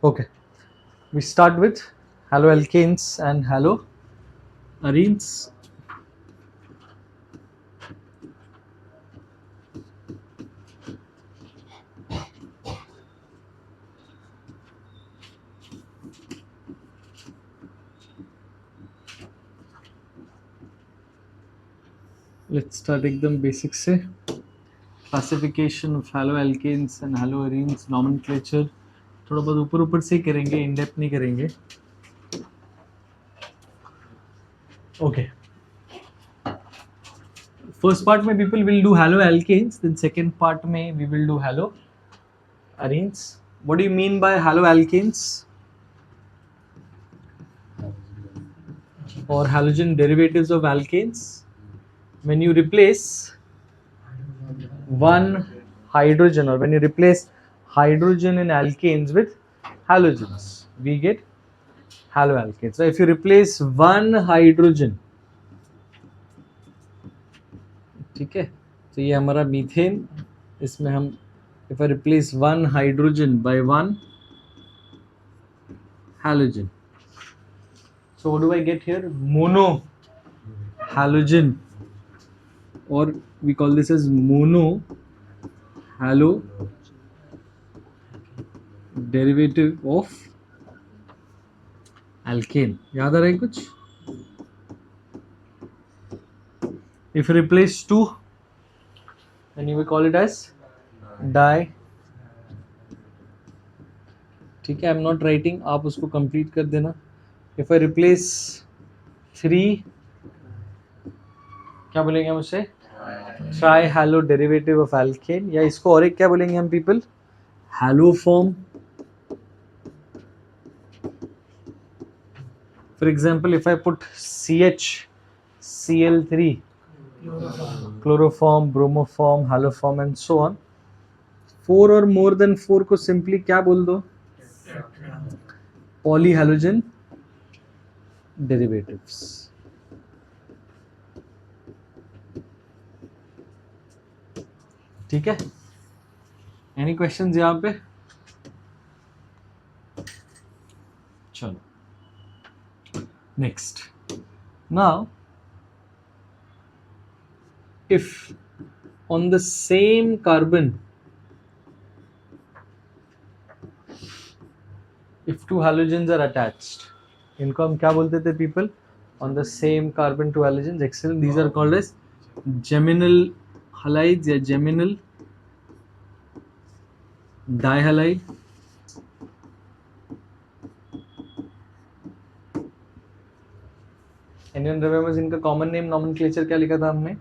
Okay, we start with haloalkanes and haloarenes. Let's start एकदम basic से. Classification of haloalkanes and haloarenes, nomenclature. थोड़ा बहुत ऊपर ऊपर से ही करेंगे, in depth नहीं करेंगे. Okay. First part में people will do haloalkanes, then second part में we will do haloarenes. What do you mean by haloalkanes or halogen derivatives of alkanes? When you replace one hydrogen, or when you replace hydrogen in alkanes with halogens, we get haloalkanes. So if you replace one hydrogen, ठीक है, तो ये हमारा methane, इसमें हम if I replace one hydrogen by one halogen, so what do I get here? Mono halogen, or we call this as mono halo derivative of alkane. याद आ रहा है कुछ? If you replace two, then you will call it as di. ठीक है, I'm not writing, आप उसको complete कर देना. If I replace three, क्या बोलेंगे हम उसे? Try hello derivative of alkene, या इसको और एक क्या बोलेंगे हम people? Haloform. For example, if I put CH, Cl3, chloroform, bromoform, haloform and so on. 4 और मोर देन 4 को सिंपली क्या बोल दो? पॉलीहैलोजन डेरिवेटिव्स. ठीक है, एनी क्वेश्चंस यहाँ पे? चलो next. Now if on the same carbon, if two halogens are attached, इनको हम क्या बोलते थे people? On the same carbon two halogens, excellent. These are called as geminal halides या geminal dihalide. Anyone remembers इनका common name nomenclature क्या लिखा था हमने?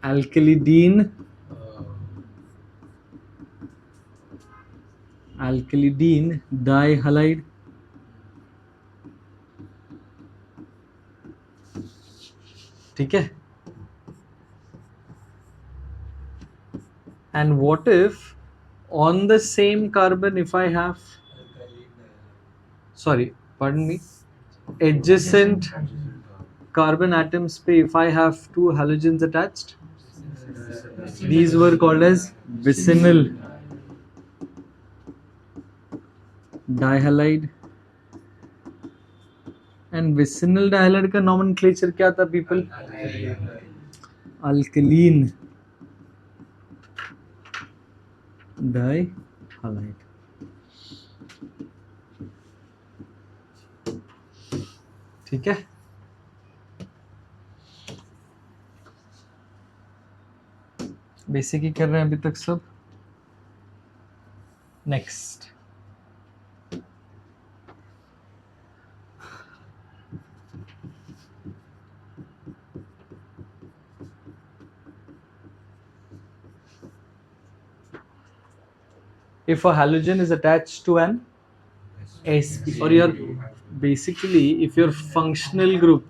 Alkylidene, alkylidene dihalide. ठीक है. And what if on the same carbon, if I have, sorry, pardon me, adjacent carbon atoms पे if I have two halogens attached, these were called as vicinal dihalide. And vicinal dihalide का nomenclature क्या था people? Alkaline dihalide. ठीक है. Basic ही कर रहे हैं अभी तक सब. Next, if a halogen is attached to an sp, or your basically if your functional group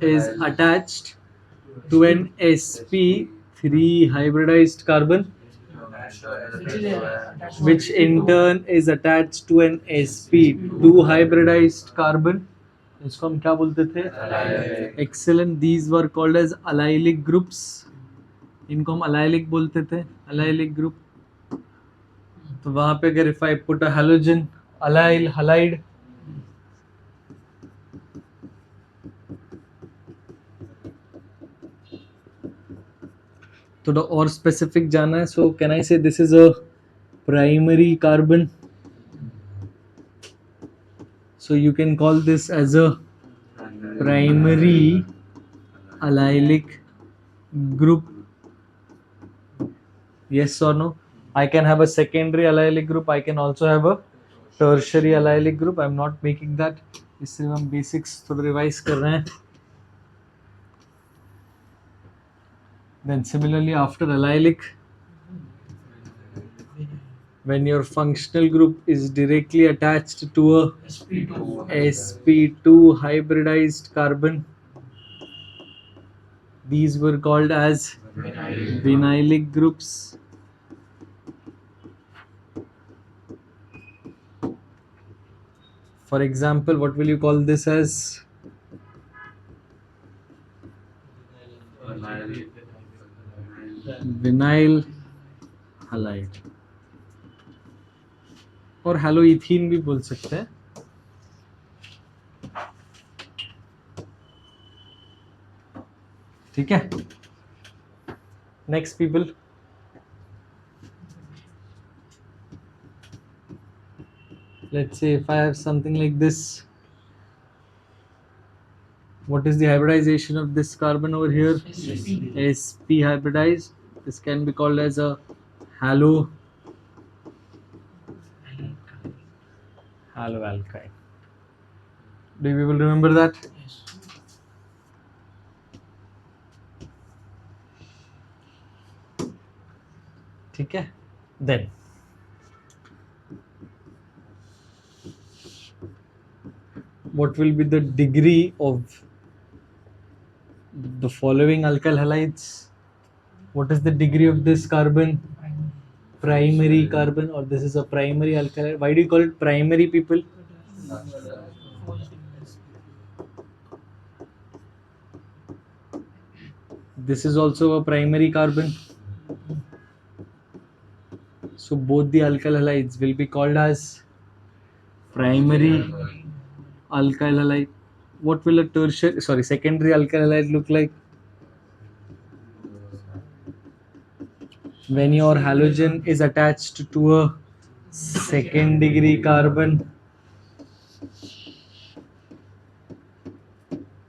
is attached to an sp3 hybridized carbon, which in turn is attached to an sp2 hybridized carbon, इसको हम क्या बोलते थे? Excellent. These were called as allylic groups. इनको हम allylic बोलते थे, allylic group. तो वहां पे अगर if I put a halogen, allyl, halide, थोड़ा और स्पेसिफिक जाना है. सो कैन आई से this is a primary carbon. So you can call this as a primary allylic group. Yes or no? I can have a secondary allylic group. I can also have a tertiary allylic group. I'm not making that. इससे हम basics थोड़ा revise कर रहे हैं. Then similarly after allylic, when your functional group is directly attached to a sp2 hybridized carbon, these were called as vinylic groups. For example, what will you call this as? Vinyl halide. और हेलोइथीन भी बोल सकते हैं. ठीक है. Next people, let's say if I have something like this, what is the hybridization of this carbon over here? sp hybridized. This can be called as a haloalkyne. Do you people remember that? ठीक है. Then what will be the degree of the following alkyl halides? What is the degree of this carbon? Primary carbon, or this is a primary alkyl. Why do you call it primary, people? This is also a primary carbon. So both the alkyl halides will be called as primary alkyl halide. What will a secondary alkyl halide look like? When your halogen is attached to a second degree carbon,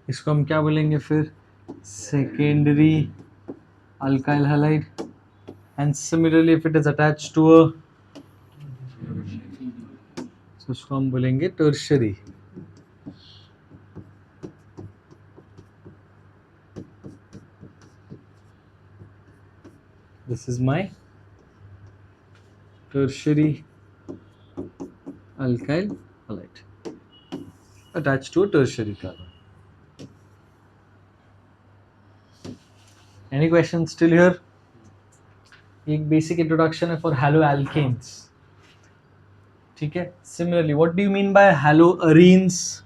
इसको हम क्या बोलेंगे फिर? Secondary alkyl halide. And similarly if it is attached to a, so इसको हम बोलेंगे tertiary. This is my tertiary alkyl halide attached to a tertiary carbon. Any questions still here? एक basic introduction है for haloalkanes. ठीक है. Similarly, what do you mean by haloarenes?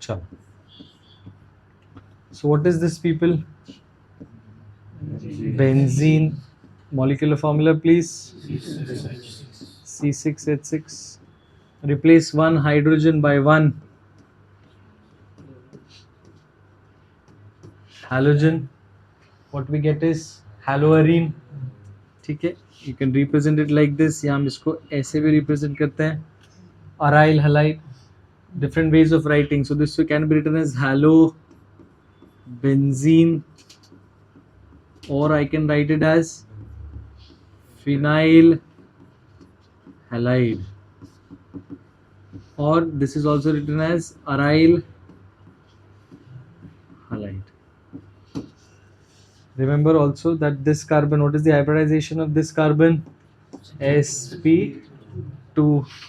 चलो. So what is this, people? Benzene. Molecular formula, please. C6H6. Replace one hydrogen by one halogen. What we get is haloarene. ठीक है. You can represent it like this. या हम इसको ऐसे भी represent करते हैं. Aryl halide. Different ways of writing. So this can be written as halobenzene, or I can write it as phenyl halide, or this is also written as aryl halide. Remember also that this carbon, what is the hybridization of this carbon? sp2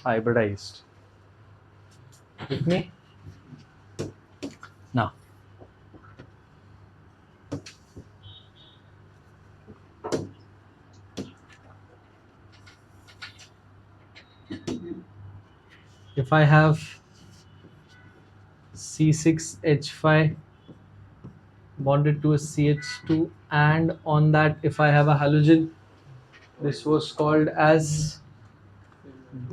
hybridized. With me? Now, if I have C6H5 bonded to a CH2, and on that if I have a halogen, this was called as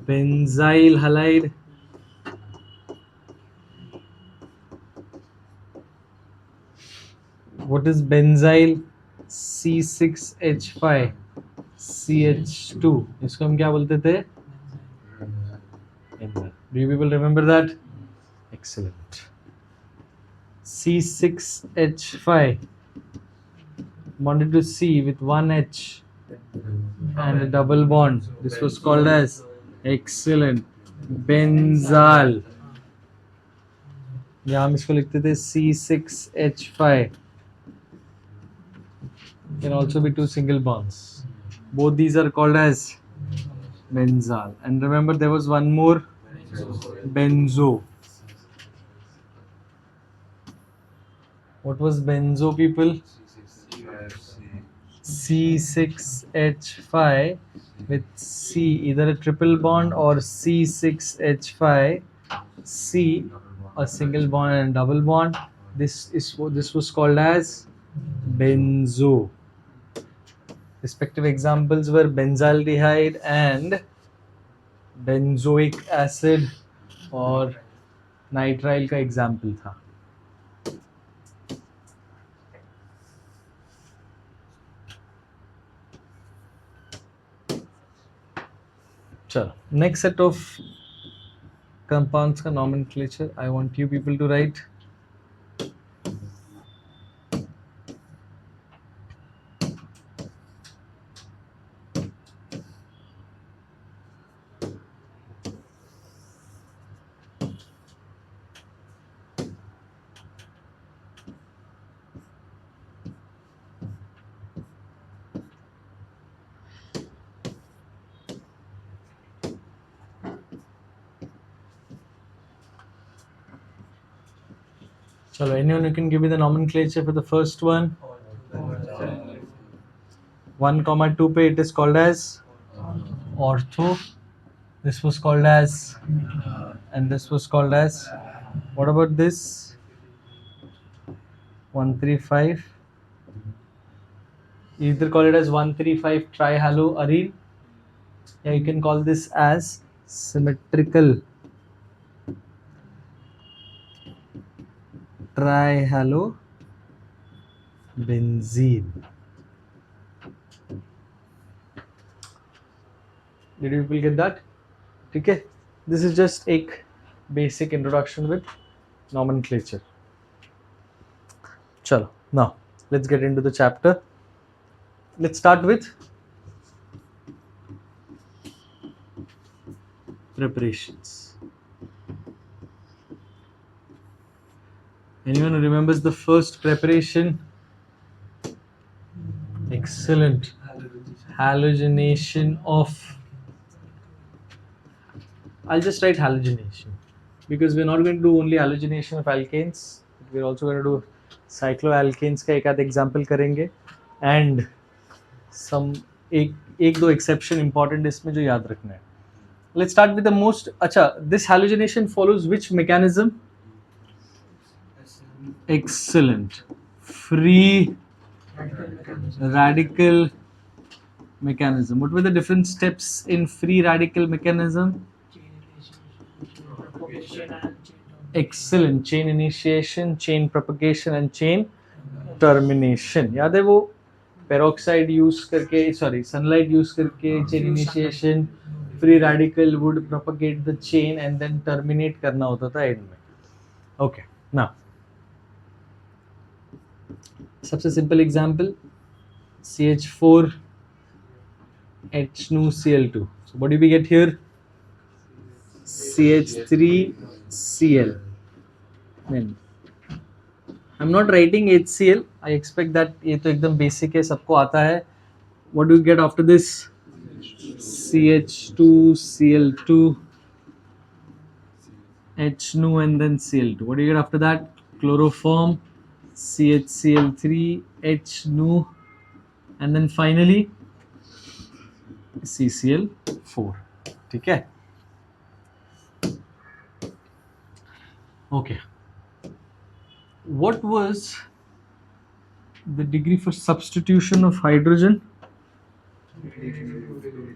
benzyl halide. What is benzyl? C6H5 CH2, इसको हम क्या बोलते थे? Do you people remember that? Excellent. C6H5 bonded to C with one H and a double bond. This was called as, excellent, benzal. यहाँ हम इसको लिखते थे C6H5. Can also be two single bonds. Both these are called as benzal. And remember, there was one more, benzo. What was benzo, people? C6H5 with C, either a triple bond or C6H5 C, a single bond and a double bond. This was called as benzo. Respective examples were benzaldehyde and benzoic acid, और nitrile का example था. चलो, next set of compounds का nomenclature I want you people to write. Chalo, anyone who can give me the nomenclature for the first one? 1, 2 पे it is called as ortho. This was called as, and this was called as. What about this? 135. You either call it as 135 trihaloarene, yeah, you can call this as symmetrical trihalobenzene. Did you people get that? Okay, this is just a basic introduction with nomenclature. Chalo, now let's get into the chapter. Let's start with preparations. Anyone who remembers the first preparation? Excellent. Halogenation of, I'll just write halogenation because we're not going to do only halogenation of alkanes. We're also going to do cycloalkanes का एक आध example करेंगे, and some एक दो exception important इसमें जो याद रखना है. Let's start with the most. अच्छा, this halogenation follows which mechanism? Excellent. Free radical mechanism. What were the different steps in free radical mechanism? Excellent. Chain initiation, chain propagation and chain termination. याद है वो peroxide use करके, sorry, sunlight use करके chain initiation, free radical would propagate the chain and then terminate करना होता था end में. Okay, now सबसे simple example, CH4 H2Cl2. So what do we get here? CH3Cl. Then I'm not writing HCl. I expect that ये तो एकदम basic है, सबको आता है. What do you get after this? CH2Cl2 H2 and then Cl2. What do you get after that? Chloroform, CHCl3 H2 and then finally CCl4. ठीक है? Okay. what was the degree for substitution of hydrogen?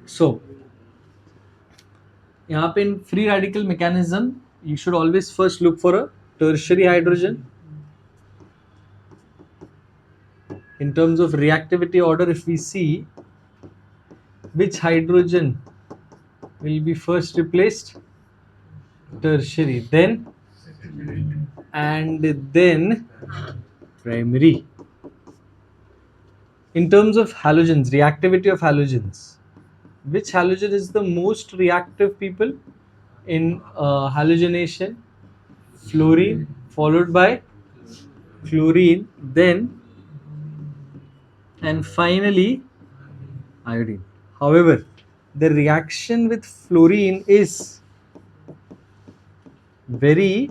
So यहाँ पे in free radical mechanism you should always first look for a tertiary hydrogen. In terms of reactivity order, if we see which hydrogen will be first replaced, tertiary, then and then primary. In terms of halogens, reactivity of halogens, which halogen is the most reactive, people, in halogenation? Fluorine, followed by chlorine, then and finally iodine. However, the reaction with fluorine is very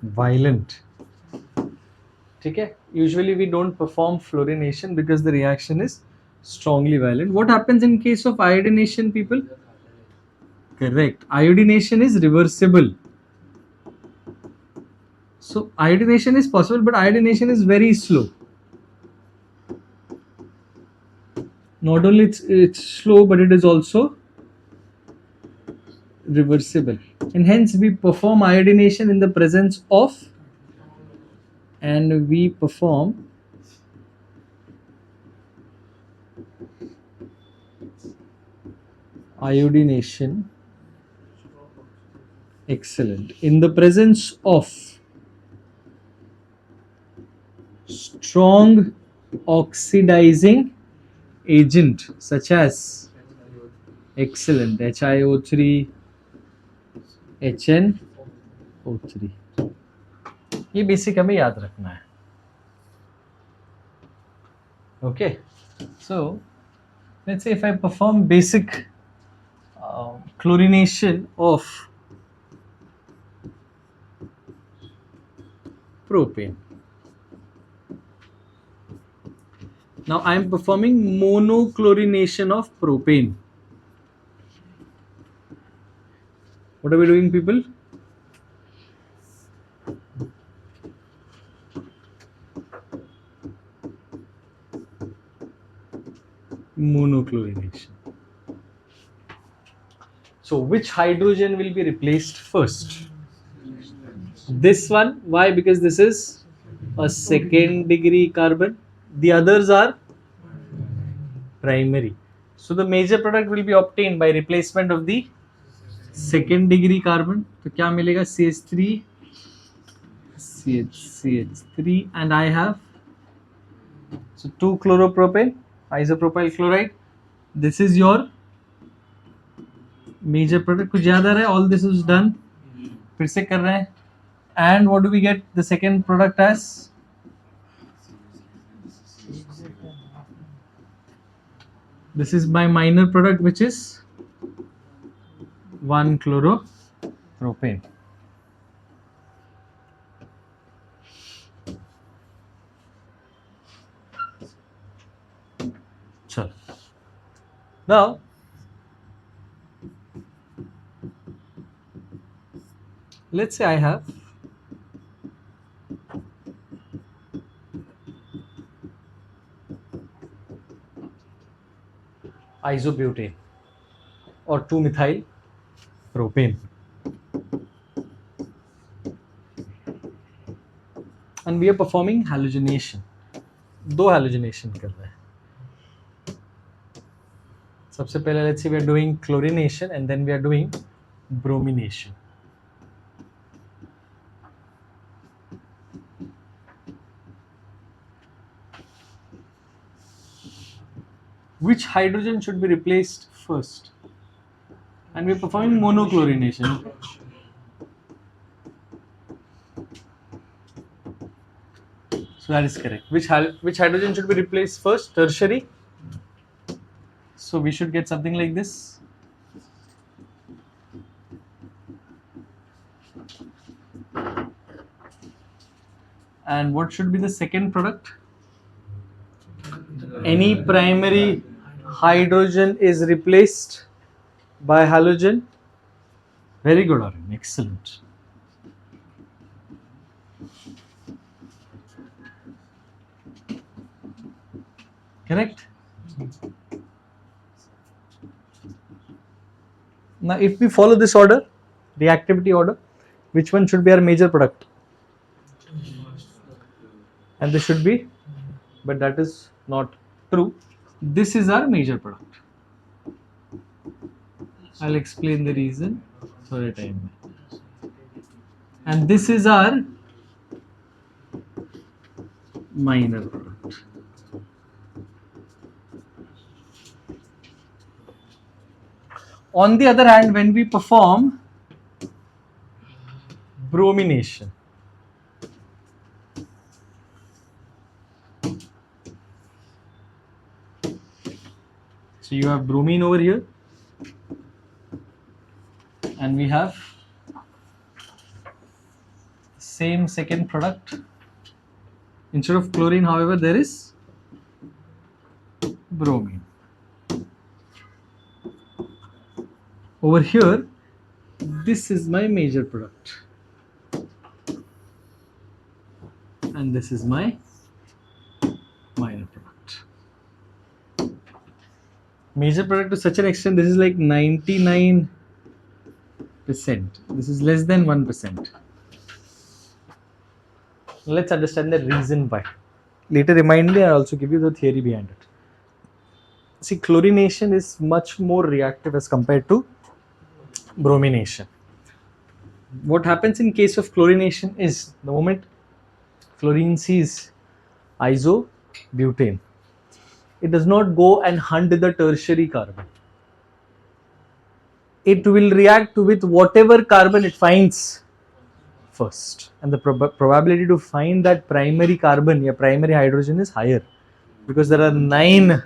violent. Okay? Usually we don't perform fluorination because the reaction is strongly violent. What happens in case of iodination, people? Correct. Iodination is reversible. So iodination is possible, but iodination is very slow. Not only it's slow, but it is also reversible, and hence we perform iodination in the presence of, and we perform iodination, excellent, in the presence of strong oxidizing agent such as, excellent, HiO3, HNO3. ये basic हमें याद रखना है. Okay, so let's say if I perform basic chlorination of propane. Now I am performing monochlorination of propane. What are we doing, people? Monochlorination. So which hydrogen will be replaced first? This one. Why? Because this is a second degree carbon. The others are primary. So the major product will be obtained by replacement of the second degree carbon. तो क्या मिलेगा? CH3, CH3, and I have so 2-chloropropane, isopropyl chloride. This is your major product. कुछ याद आ रहा है? All this is done. फिर से कर रहे हैं. And what do we get the second product as? This is my minor product, which is 1-chloropropane. Chal. Now, let's say I have isobutane or 2-methyl propane, and we are performing halogenation. दो halogenation कर रहे हैं. सबसे पहले let's say we are doing chlorination and then we are doing bromination. Which hydrogen should be replaced first? And we are performing monochlorination. So that is correct. Which hydrogen should be replaced first? Tertiary. So we should get something like this. And what should be the second product? Any primary hydrogen is replaced by halogen. Very good, Arun. Excellent. Correct? Now if we follow this order, reactivity order, which one should be our major product? And this should be, but that is not true. This is our major product. I'll explain the reason for a time. And this is our minor product. On the other hand, when we perform bromination, so you have bromine over here, and we have same second product. Instead of chlorine, however, there is bromine. Over here, this is my major product, and this is my minor product. Major product to such an extent, this is like 99%. This is less than 1%. Let's understand the reason why. Later remind me, I'll also give you the theory behind it. See, chlorination is much more reactive as compared to bromination. What happens in case of chlorination is, the moment fluorine sees isobutane, it does not go and hunt the tertiary carbon. It will react with whatever carbon it finds first, and the probability to find that primary carbon or primary hydrogen is higher, because there are 9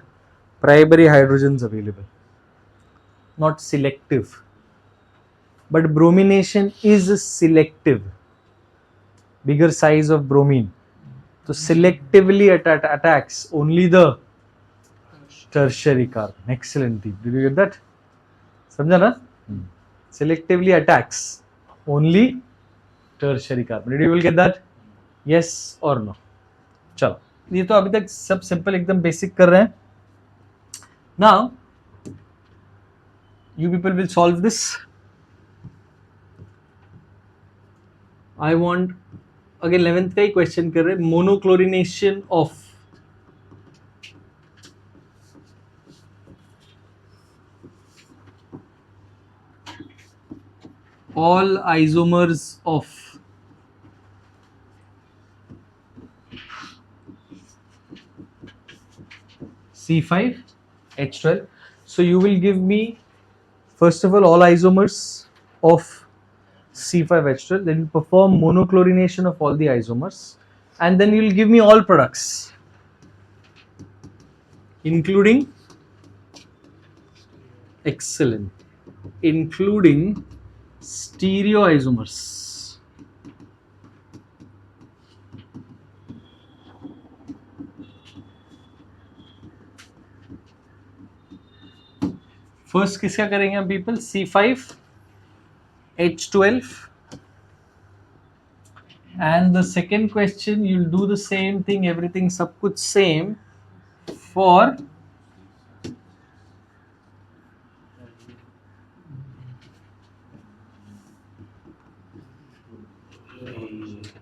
primary hydrogens available. Not selective, but bromination is selective. Bigger size of bromine, so selectively attacks only the tertiary carbon. Excellent, Deep. Did you get that? समझा ना? Selectively attacks only tertiary carbon. Did you will get that? Yes or no? चलो, ये तो अभी तक सब simple एकदम basic कर रहे हैं. Now you people will solve this. I want again 11th का ही क्वेश्चन कर रहे हैं. Monochlorination of all isomers of C5H12. So you will give me first of all isomers of C5H12, then you perform monochlorination of all the isomers, and then you will give me all products including, excellent, including stereoisomers. First किसका करेंगे हम people? C5H12, and the second question you'll do the same thing, everything सब कुछ same for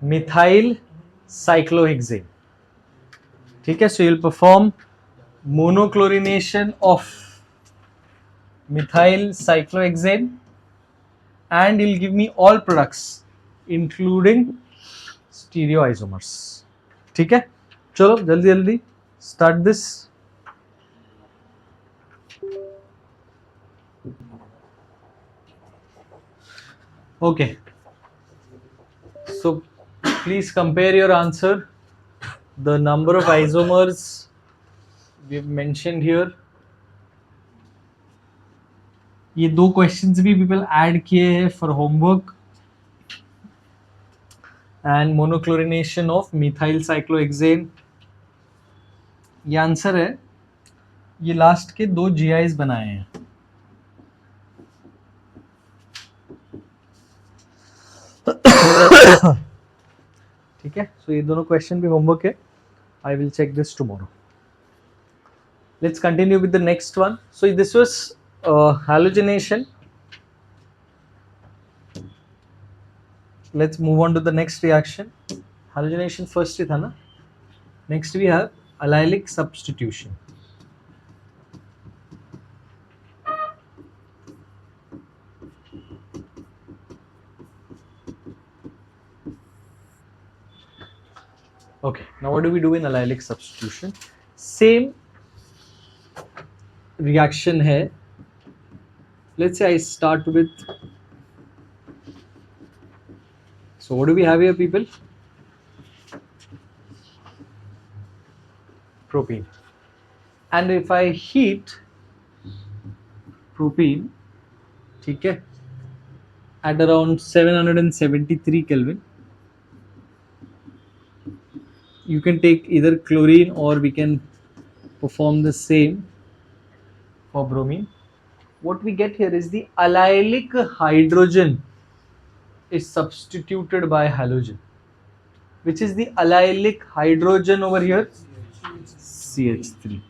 methyl cyclohexane. ठीक है, so you'll perform monochlorination of methyl cyclohexane and you'll give me all products including stereoisomers. ठीक है, चलो जल्दी जल्दी start this. Okay, so please compare your answer. The number of isomers we've mentioned here. ये 2 questions भी people add किए हैं for homework. And monochlorination of methyl cyclohexane. ये आंसर है. ये लास्ट के 2 GIs बनाए हैं. ठीक है, so ये दोनों क्वेश्चन भी होमवर्क है. I will check this tomorrow. Let's continue with the next one. So this was halogenation. Let's move on to the next reaction. Halogenation first ही था ना. Next we have allylic substitution. Okay, now what do we do in allylic substitution? Same reaction hai. Let's say I start with, so what do we have here, people? Propene. And if I heat propene, ठीक है, at around 773 Kelvin, you can take either chlorine or we can perform the same for bromine. What we get here is the allylic hydrogen is substituted by halogen. Which is the allylic hydrogen over here? CH3.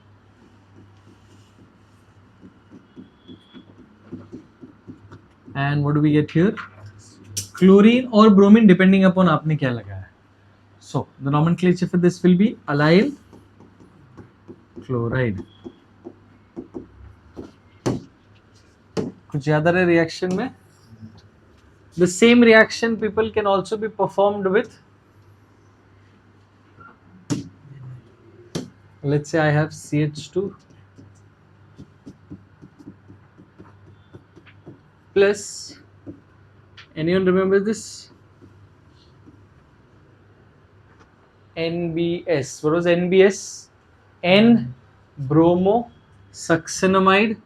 And what do we get here? Chlorine or bromine depending upon आपने क्या लगाया. So the nomenclature for this will be allyl chloride. कुछ याद आ रहा है reaction में? The same reaction, people, can also be performed with, let's say I have CH2 plus, anyone remember this? NBS. What was NBS? N-bromosuccinamide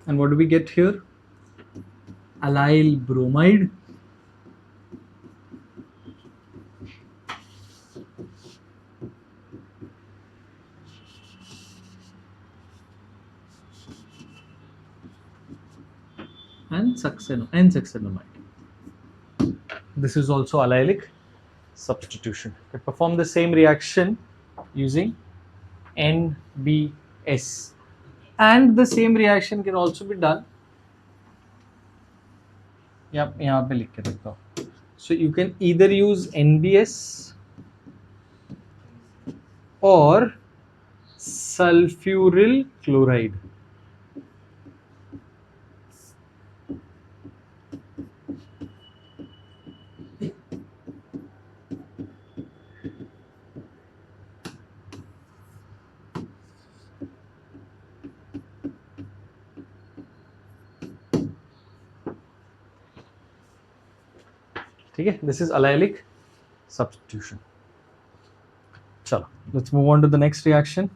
and what do we get here? Allyl bromide and N-succinamide. This is also allylic substitution. We perform the same reaction using NBS. And the same reaction can also be done. Yep, यहाँ पे लिख के रखता हूँ. So you can either use NBS or sulfuryl chloride. Okay, this is allylic substitution. Chalo, let's move on to the next reaction.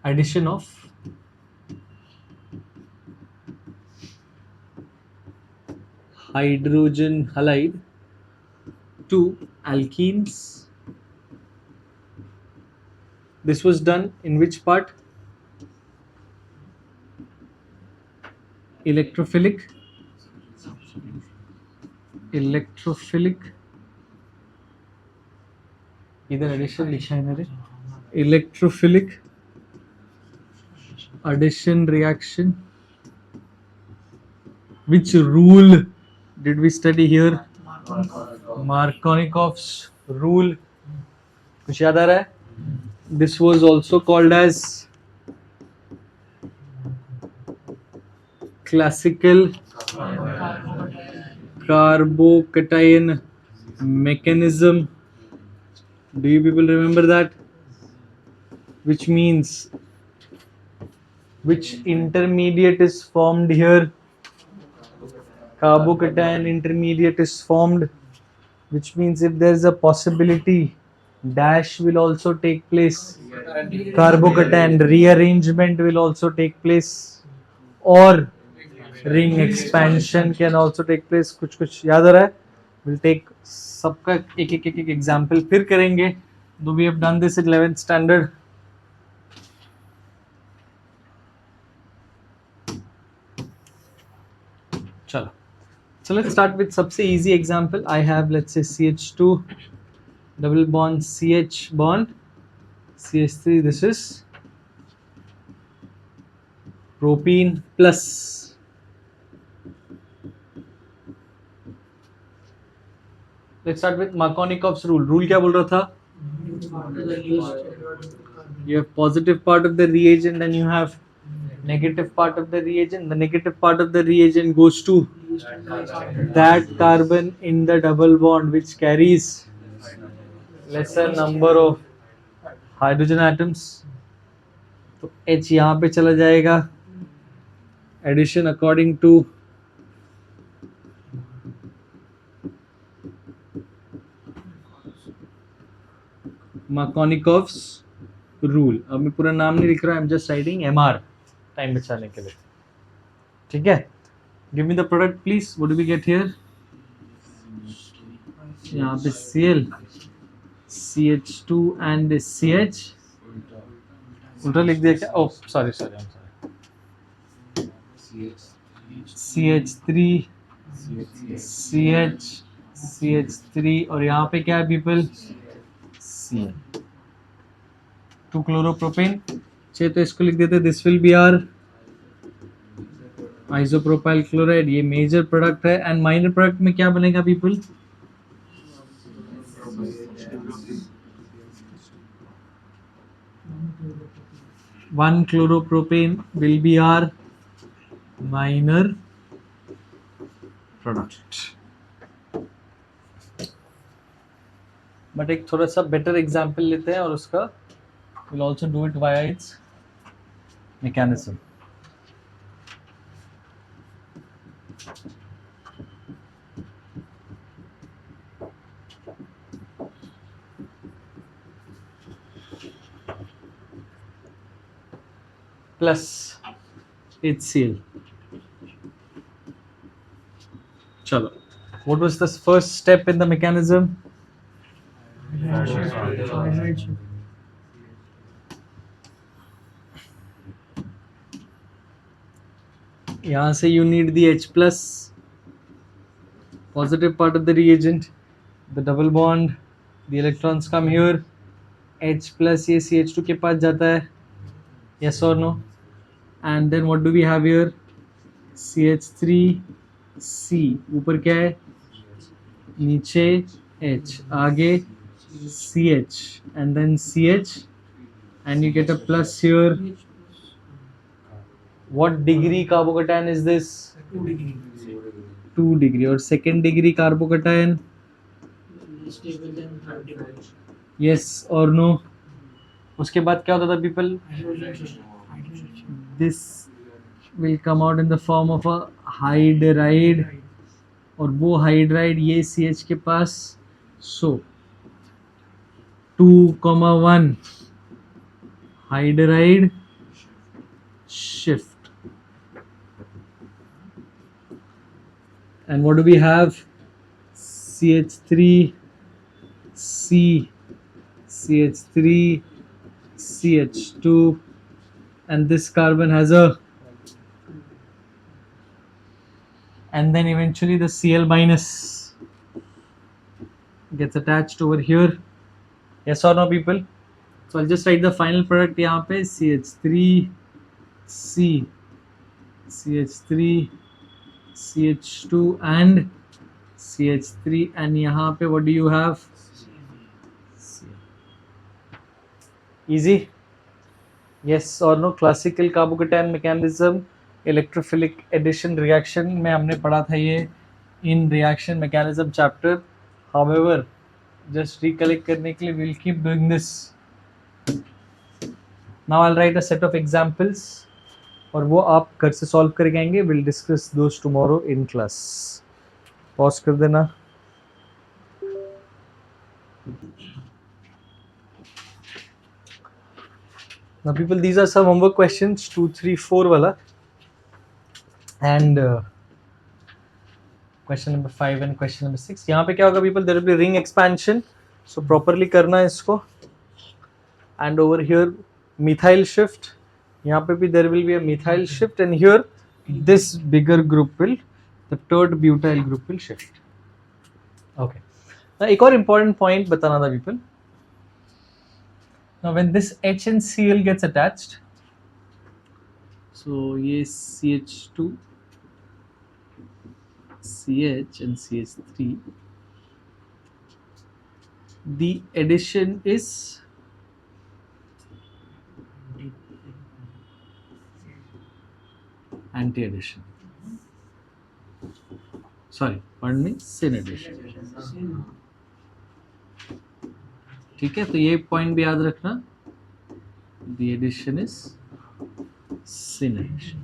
Addition of hydrogen halide to alkenes. This was done in which part? Electrophilic इधर addition लिखा है मेरे. Electrophilic addition reaction. Which rule did we study here? Markovnikov's rule. कुछ याद आ रहा है? This was also called as classical carbocation mechanism. Do you people remember that? Which means which intermediate is formed here? Carbocation intermediate is formed, which means if there is a possibility dash will also take place, carbocation rearrangement will also take place, or ring expansion can also take place. कुछ कुछ याद आ रहा है? We'll take सबका एक एक एक एक एग्जाम्पल फिर करेंगे, though we have done this in 11th standard. चलो, so let's start with सबसे easy example. I have, let's say, CH2 double bond CH bond CH3. This is propene plus. Let's start with Markovnikov's rule. Rule क्या बोल रहा था? You have positive part of the reagent and you have negative part of the reagent. The negative part of the reagent goes to that carbon in the double bond which carries lesser number of hydrogen atoms. तो H यहाँ पे चला जाएगा. Addition according to Markovnikov's rule. अब मैं पूरा नाम नहीं लिख रहा, I'm just writing MR time बचाने के लिए. ठीक है? Give me the product please. What do we get here? यहाँ पे Cl, CH2 and CH. उल्टा लिख दिया क्या? Oh, sorry, I'm sorry. CH3, CH, CH3 और यहाँ पे क्या है people? Cl. 2 chloropropan. चाहिए तो इसको लिख देते. This will be our isopropyl chloride. ये मेजर प्रोडक्ट है. एंड माइनर प्रोडक्ट में क्या बनेगा people? One chloropropane will be our minor product. But एक थोड़ा सा बेटर एग्जाम्पल लेते हैं और उसका we'll also do it via its mechanism. Plus HCl. Chalo. What was the first step in the mechanism? यहाँ से you need the H plus, positive part of the reagent, the double bond, the electrons come here, H plus ये CH2 के पास जाता है, yes or no? And then what do we have here? CH3C, ऊपर क्या है? नीचे H, आगे CH, and then CH, and you get a plus here. What degree carbocation is this? 2 degree. और second degree carbocation? Yes or no? उसके बाद क्या होता था people? This will come out in the form of a hydride, और वो hydride ये CH के पास. So 2,1 hydride shift. And what do we have? CH3, C, CH3, CH2, and this carbon has a, and then eventually the Cl minus gets attached over here. Yes or no people? So I'll just write the final product यहाँ पे CH3, C, CH3, CH2 and CH3, and यहाँ पे what do you have? Easy? Yes or no? Classical carbocation mechanism, electrophilic addition reaction में हमने पढ़ा था ये in reaction mechanism chapter. However, just recollect करने के लिए we'll keep doing this. Now I'll write a set of examples और वो आप घर से solve करके आएंगे. We'll discuss those tomorrow in class. Pause कर देना. Now people, these are some homework questions 2, 3, 4 wala, and question number 5 and question number 6. यहाँ पे क्या होगा people, there will be ring expansion, so properly करना है इसको. And over here methyl shift, यहाँ पे भी there will be a methyl shift, and here this bigger group will, the third butyl group will shift. Okay. Now एक और important point बताना था people. Now when this H and Cl gets attached, so ये CH2, CH and CH3, the addition is anti-addition. Sorry, pardon me, syn addition. ठीक है, तो ये point भी याद रखना. The addition is syn addition.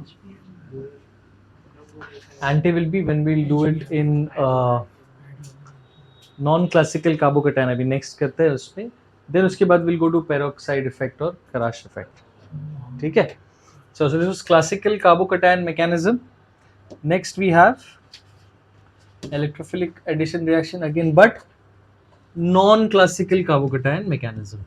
Anti will be when we'll do it in non-classical carbocation. अभी next करते हैं उसमें. Then उसके बाद we'll go to peroxide effect or Kharash effect. ठीक है. So this was classical carbocation mechanism. Next we have electrophilic addition reaction again, but non-classical carbocation mechanism.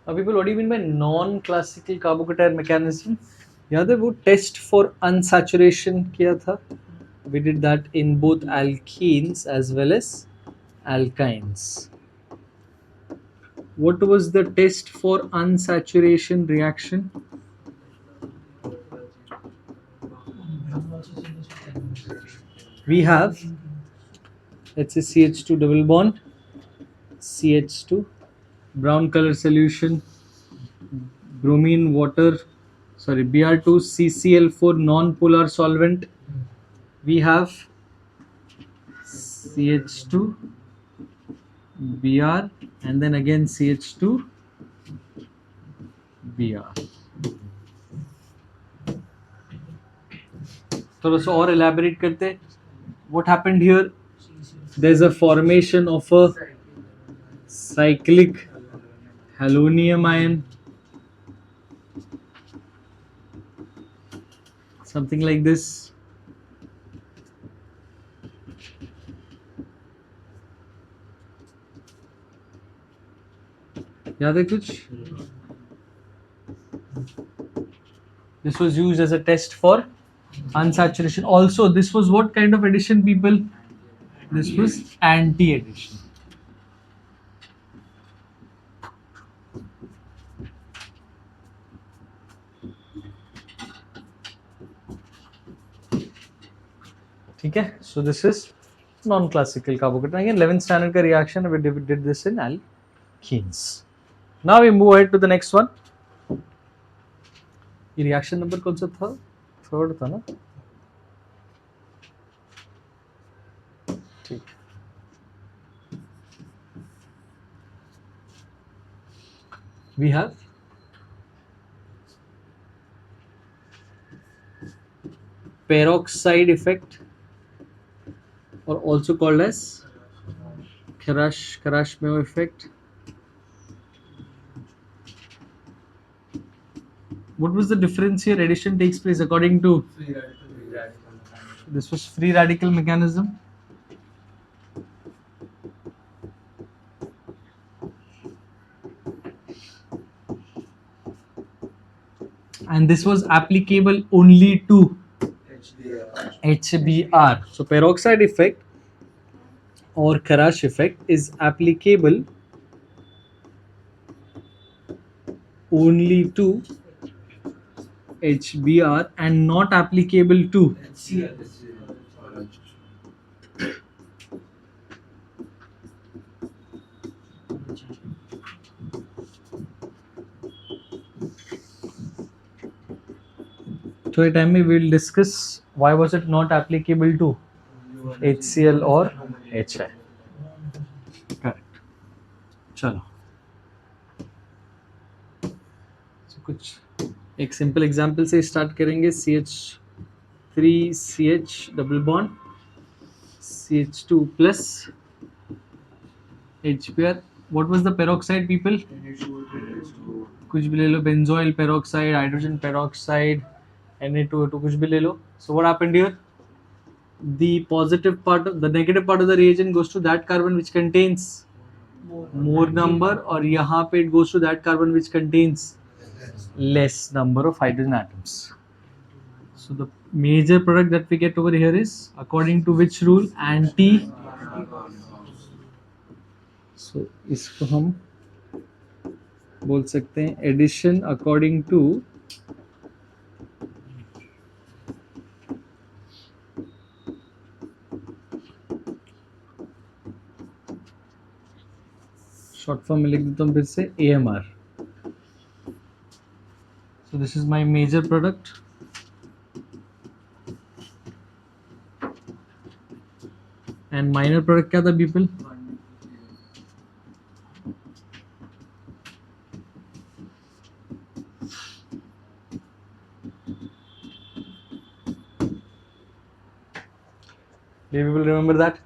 Now people, what do you mean by non-classical carbocation mechanism? याद है वो test for unsaturation किया था? We did that in both alkenes as well as alkynes. What was the test for unsaturation reaction? We have, let's say CH2 double bond, CH2, brown color solution, bromine water, sorry, Br2 CCl4 non-polar solvent. We have CH2 Br and then again CH2 Br. थोड़ा सा और elaborate करते. What happened here? There's a formation of a cyclic halonium ion, something like this. याद है कुछ? This was used as a test for unsaturation. Also, this was what kind of addition, people? This was anti-addition. ठीक है? So this is non-classical carbocation. Again, 11th standard का reaction, we did this in alkenes. Now we move ahead to the next one. ये reaction number कौन सा था? Third था ना? ठीक. We have peroxide effect, or also called as Kharash-Mayo effect. What was the difference here? Addition takes place according to Free radical. this was free radical mechanism. And this was applicable only to HBr. So peroxide effect or Kharash effect is applicable only to HBr and not applicable to So at time we will discuss why was it not applicable to HCl or HI. Correct. Chalo. कुछ एक simple example से start करेंगे. CH3CH double bond CH2 plus HBr. What was the peroxide, people? कुछ भी ले लो, benzoyl peroxide, hydrogen peroxide, Na2O2, कुछ भी ले लो. So what happened here? The negative part of the reagent goes to that carbon which contains more number, और यहाँ पे it goes to that carbon which contains less number of hydrogen atoms. So the major product that we get over here is according to which rule? Anti. So इसको हम बोल सकते हैं addition according to short form में लिख देता हूँ फिर से AMR. So this is my major product. And minor product क्या था people? Do you people remember that?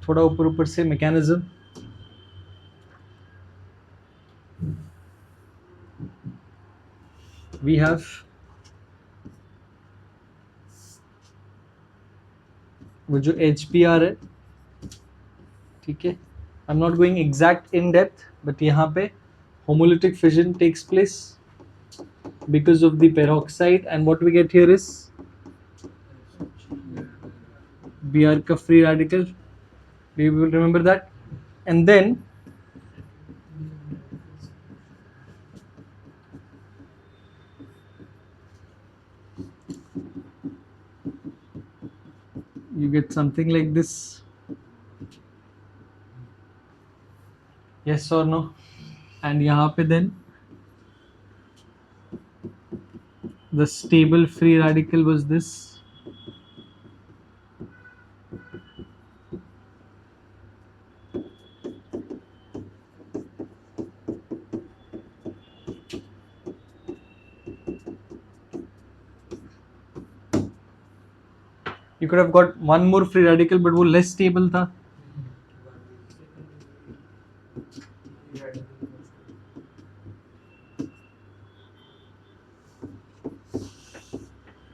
थोड़ा ऊपर ऊपर से mechanism. We have वो जो HBr है, ठीक है. I'm not going exact in depth, but यहाँ पे homolytic fission takes place because of the peroxide, and what we get here is Br का free radical. Do you will remember that? And then you get something like this. Yes or no? And यहाँ पे then the stable free radical was this. You could have got one more free radical, but वो less stable था.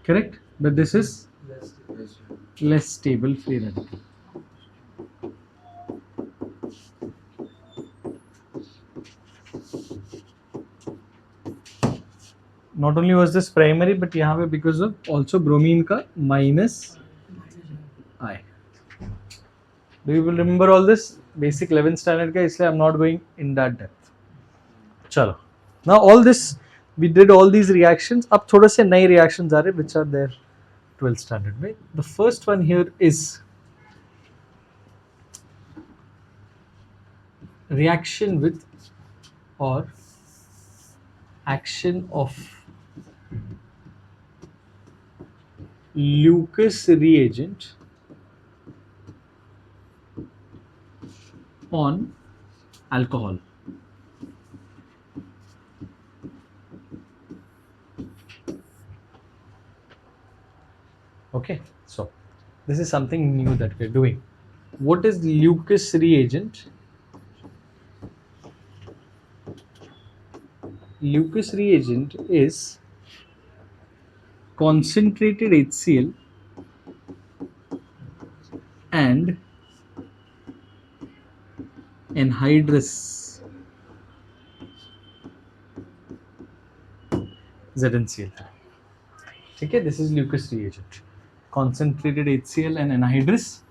Correct? But this is less stable free radical. Not only was this primary, but यहाँ पे because of also bromine का minus I. Do you remember all this? Basic 11th standard का, इसलिए I'm not going in that depth. चलो. Now all this, we did all these reactions. अब थोड़े से नए reactions आ रहे which are there 12th standard में. The first one here is reaction with or action of Lucas reagent on alcohol. Okay, so this is something new that we're doing. What is Lucas reagent? Lucas reagent is concentrated HCl and anhydrous ZnCl. ठीक है, this is Lucas reagent. Concentrated HCl and anhydrous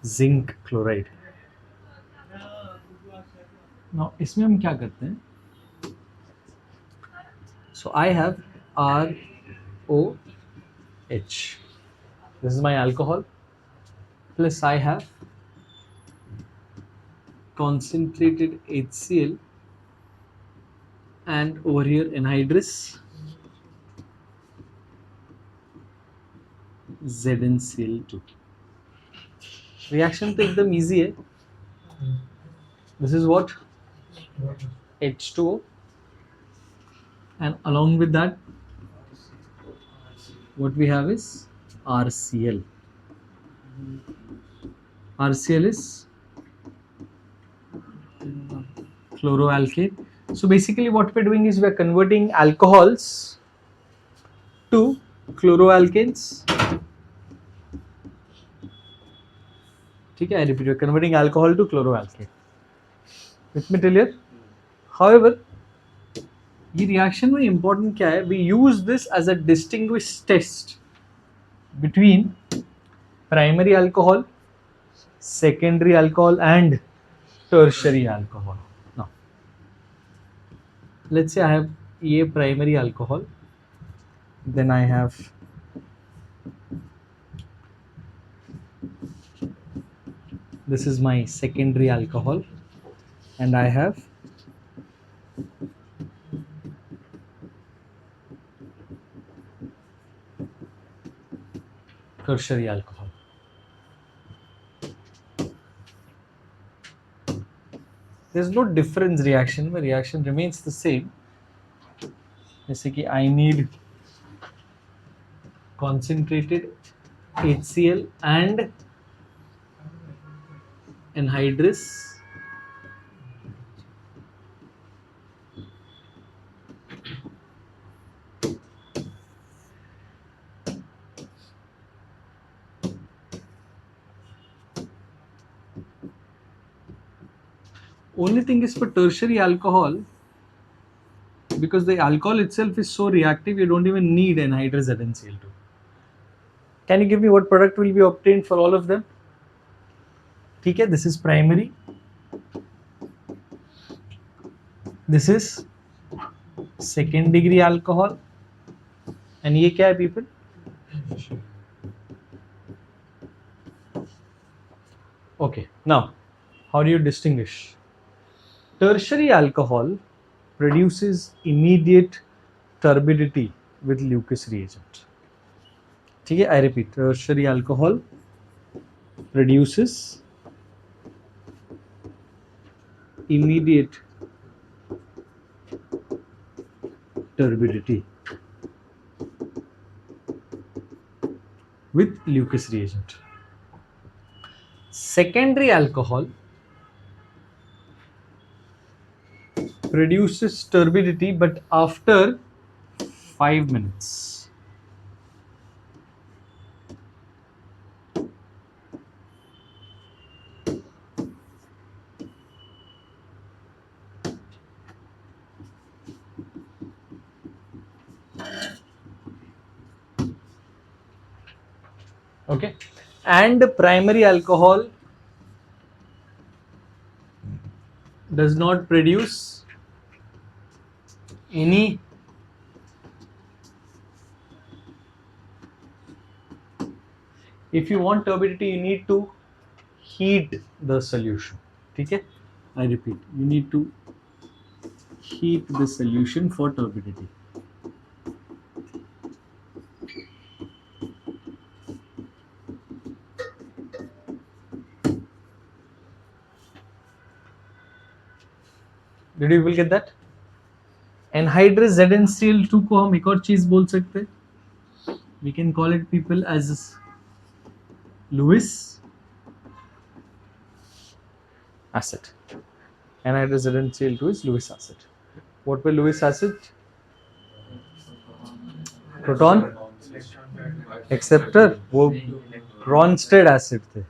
zinc chloride. Now इसमें हम क्या करते हैं? So I have ROH. This is my alcohol. Plus I have concentrated HCl and over here anhydrous ZnCl2. Reaction तो एकदम easy है. This is what? H2O and along with that what we have is RCl. RCl is chloroalkane. So basically what we're doing is we're converting alcohols to chloroalkanes. ठीक है, I repeat, we're converting alcohol to chloroalkane. With me till here? However, ये reaction में important क्या है, we use this as a distinguish test between primary alcohol, secondary alcohol and tertiary alcohol. Now let's say I have ये primary alcohol, then I have this is my secondary alcohol and I have tertiary alcohol. There's no difference reaction में, reaction remains the same. जैसे कि I need concentrated HCl and anhydrous only thing is for tertiary alcohol, because the alcohol itself is so reactive, you don't even need anhydrous ZnCl2. Can you give me what product will be obtained for all of them? ठीक है, this is primary, this is second degree alcohol, and ये क्या है people? Okay, now how do you distinguish? Tertiary alcohol produces immediate turbidity with Lucas reagent. ठीक है, I repeat, tertiary alcohol produces immediate turbidity with Lucas reagent. Secondary alcohol produces turbidity but after 5 minutes. Okay, and primary alcohol does not produce any if you want turbidity you need to heat the solution. ठीक है, I repeat, you need to heat the solution for turbidity. Did you will get that? Anhydrous ZnCl2 को हम एक और चीज बोल सकते हैं, we can call it people as Lewis acid. Anhydrous ZnCl2 is Lewis acid. What were Lewis acid? Proton acceptor, वो Bronsted acid थे.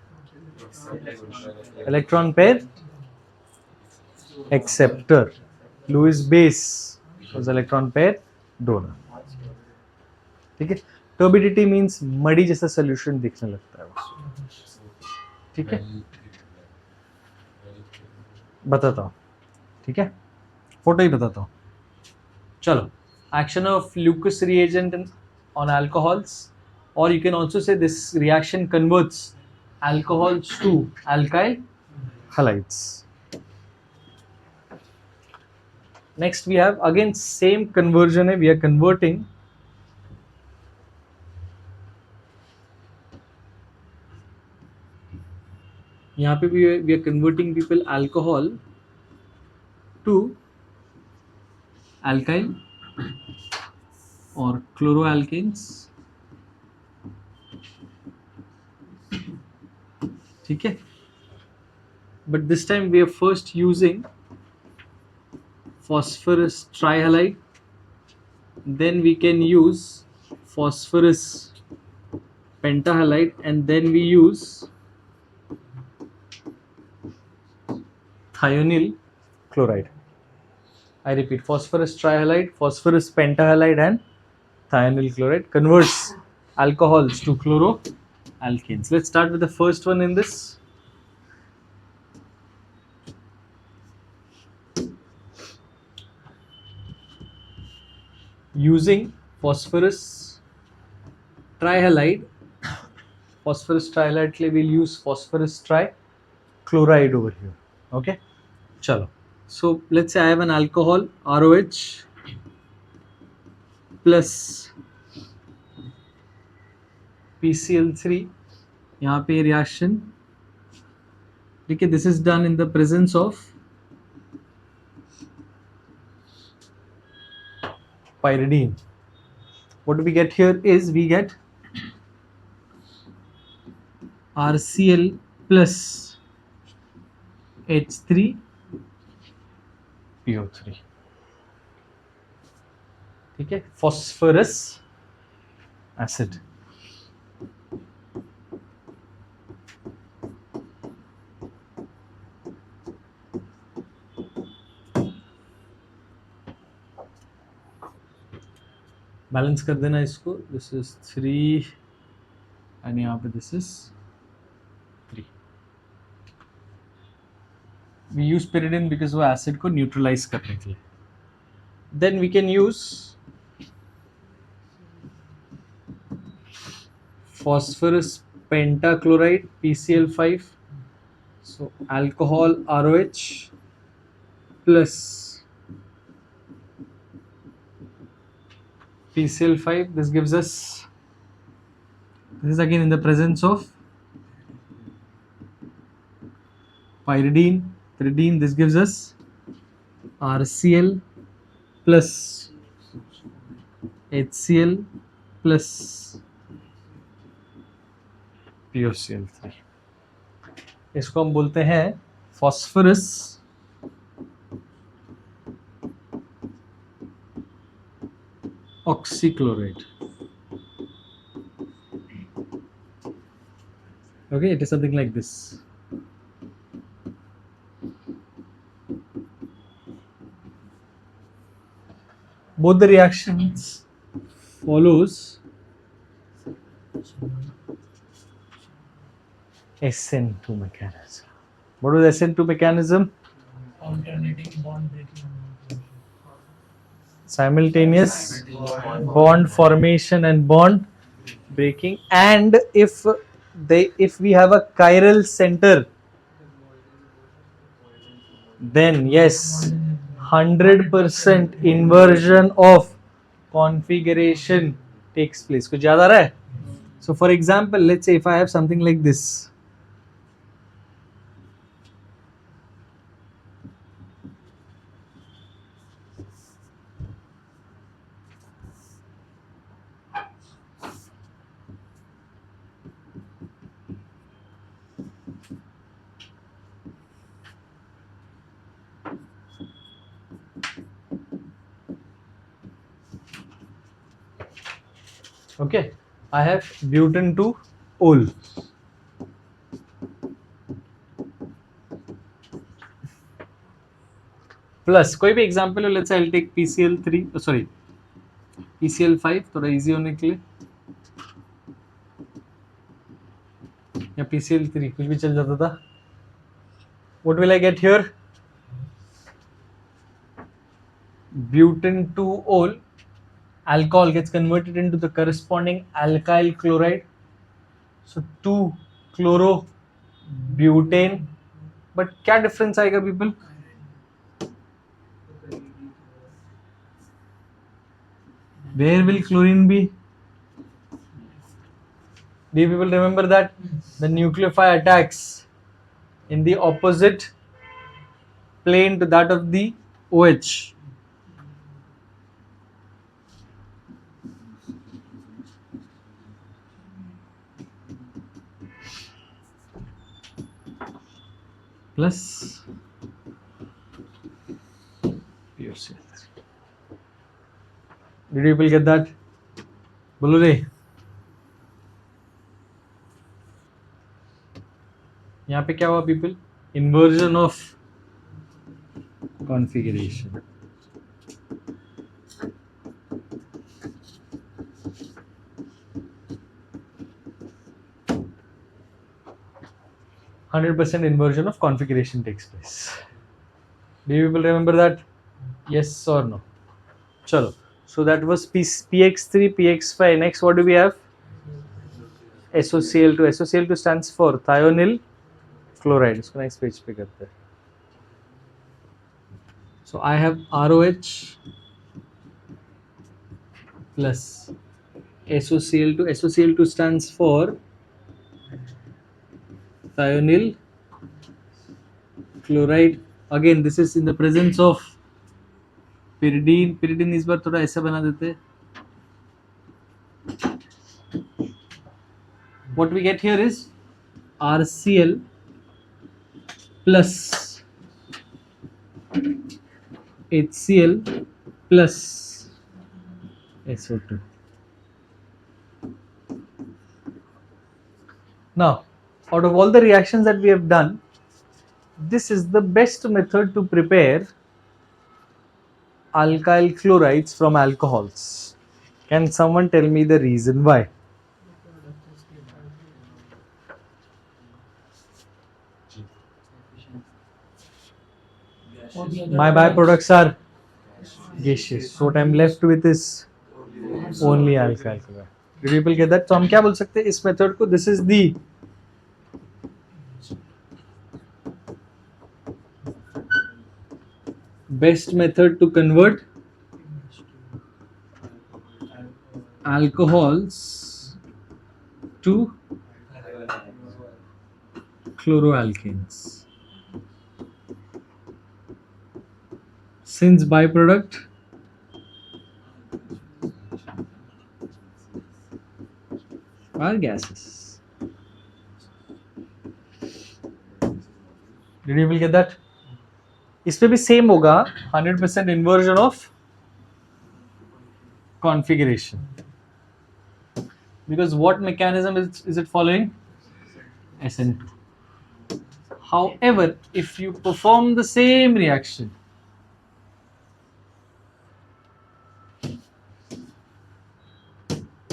Electron pair acceptor. Lewis base was electron pair donor. ठीक है, turbidity means मड़ी जैसा solution दिखने लगता है उसको. ठीक है, बताता हूँ. ठीक है, फोटो ही बताता हूँ. चलो, action of Lucas reagent on alcohols, or you can also say this reaction converts alcohols to alkyl halides. Next we have again same conversion है, we are converting यहाँ पे भी we are converting people alcohol to alkyl or chloroalkanes. ठीक है, but this time we are first using phosphorus trihalide, then we can use phosphorus pentahalide, and then we use thionyl chloride. I repeat, phosphorus trihalide, phosphorus pentahalide, and thionyl chloride converts alcohols to chloroalkanes. Let's start with the first one in this. Using phosphorus trihalide, we'll use phosphorus trichloride over here. Okay, chalo. So let's say I have an alcohol ROH plus PCl3. यहाँ पे reaction, देखिए, this is done in the presence of pyridine. What we get here is we get RCl plus H3PO3. ठीक है, phosphorus acid. Balance कर देना इसको. This is 3 and यहाँ पे this is 3. We use pyridine because वो acid को neutralise करने के लिए. Then we can use phosphorus pentachloride PCl5. so alcohol ROH plus PCl5. This gives us, this is again in the presence of pyridine. This gives us RCl plus HCl plus POCl3. इसको हम बोलते हैं phosphorus oxychloride. Okay, it is something like this. Both the reactions follows SN2 mechanism. What was SN2 mechanism? Alternating bond breaking. Simultaneous bond formation and bond breaking. And if we have a chiral center, then yes, 100% inversion of configuration takes place. कुछ याद आ रहा है? So for example, let's say if I have something like this. Okay, I have butane to ol. Plus कोई भी example हो, let's say I'll take PCl3, sorry PCl5 थोड़ा easy होने के लिए, या PCl3 कुछ भी चल जाता था. What will I get here? Butane to ol. Alcohol gets converted into the corresponding alkyl chloride. So 2 chlorobutane. But क्या difference आएगा people? Where will chlorine be? Do you people remember that? The nucleophile attacks in the opposite plane to that of the OH. plus PuCl3. Did you people get that? बोलो रे. यहाँ पे क्या हुआ people? Inversion of configuration. %, inversion of configuration takes place. Do you people remember that? Yes or no? Chalo. So that was PX3, PX5. Next, what do we have? SOCl2. SOCl2 stands for thionyl chloride. इसको next page पे करते हैं. So I have ROH plus SOCl2. SOCl2 stands for thionyl chloride. Again, this is in the presence of pyridine. Pyridine इस बार थोड़ा ऐसा बना देते हैं. What we get here is RCl plus HCl plus SO2. Now, out of all the reactions that we have done, this is the best method to prepare alkyl chlorides from alcohols. Can someone tell me the reason why? My byproducts are gaseous. So what I'm left with is only alkyl chloride. Did people get that? So हम क्या बोल सकते हैं इस method को? This is the best method to convert alcohols to chloroalkanes. Since byproduct are gases. Did you people get that? इस पे भी सेम होगा 100% inversion of configuration. Because what mechanism is it following? SN2. However, if you perform the same reaction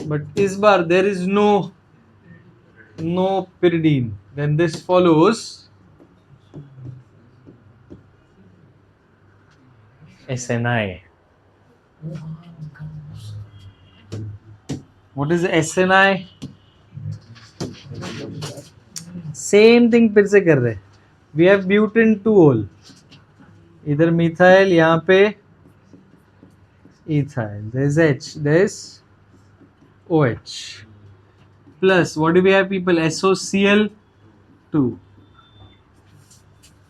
but इस बार there is no pyridine, then this follows SNI. What is SNI? Same thing फिर से कर रहे. We have butane 2-ol. इधर methyl, यहाँ पे ethyl. There's H. There's OH. Plus, what do we have people? SOCl2.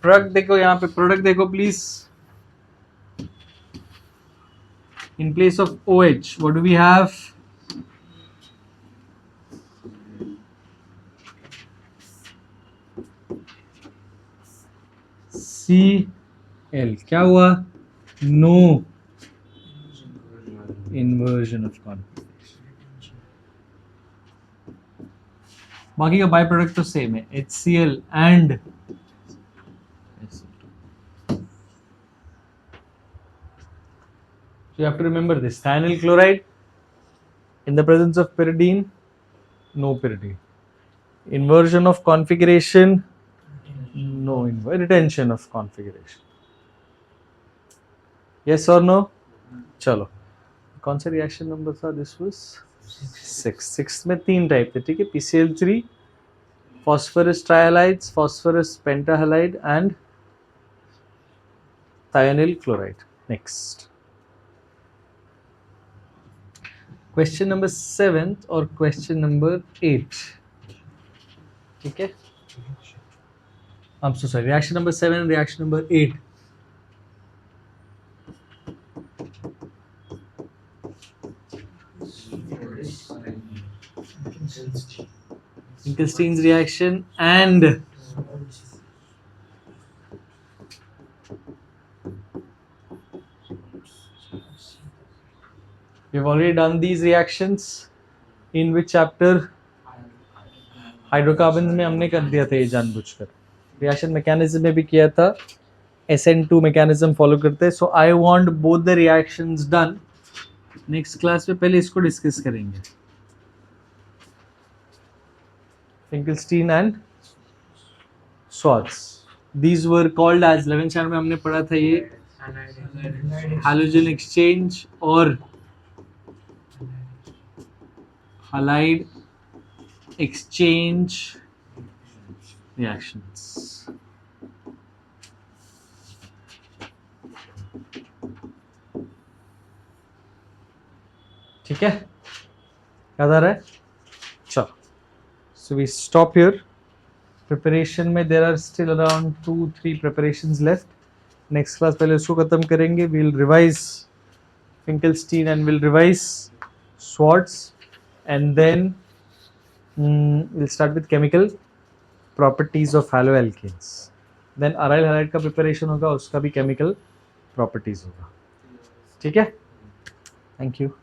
Product देखो यहाँ पे. Product देखो please. In place of OH, what do we have? Cl. क्या हुआ? No inversion of configuration. बाकी का बाय प्रोडक्ट तो सेम है. HCl and so you have to remember this. Thionyl chloride in the presence of pyridine, no pyridine. Inversion of configuration, no retention of configuration. Yes or no? चलो. कौन सा reaction number था? This was 6 में 3 type थे. ठीक है. PCl3, phosphorus trihalides, phosphorus pentahalide and thionyl chloride. Next. Question number 7 or question number 8. ठीक है. I'm so sorry. Reaction number 7 and reaction number 8. Finkelstein's reaction and we've already done these reactions in which chapter? Hydrocarbon में हमने कर दिया था ये जानबूझकर, reaction mechanism में भी किया था, SN2 मैकेनिज्म फॉलो करते हैं. So I want both the reactions done. Next class में पहले इसको डिस्कस करेंगे, Finkelstein and Swarts. These were called as 11th chapter में हमने पढ़ा था ये हैलोजन एक्सचेंज और halide exchange reactions. ठीक है, याद आ रहा है? चलो, so we stop here. Preparation में there are still around 2-3 preparations left. Next class पहले उसको खत्म करेंगे. We'll revise Finkelstein and we'll revise Schwartz, and then we'll start with chemical properties of haloalkanes. Then aryl halide का preparation होगा, उसका भी chemical properties होगा. ठीक है? Thank you.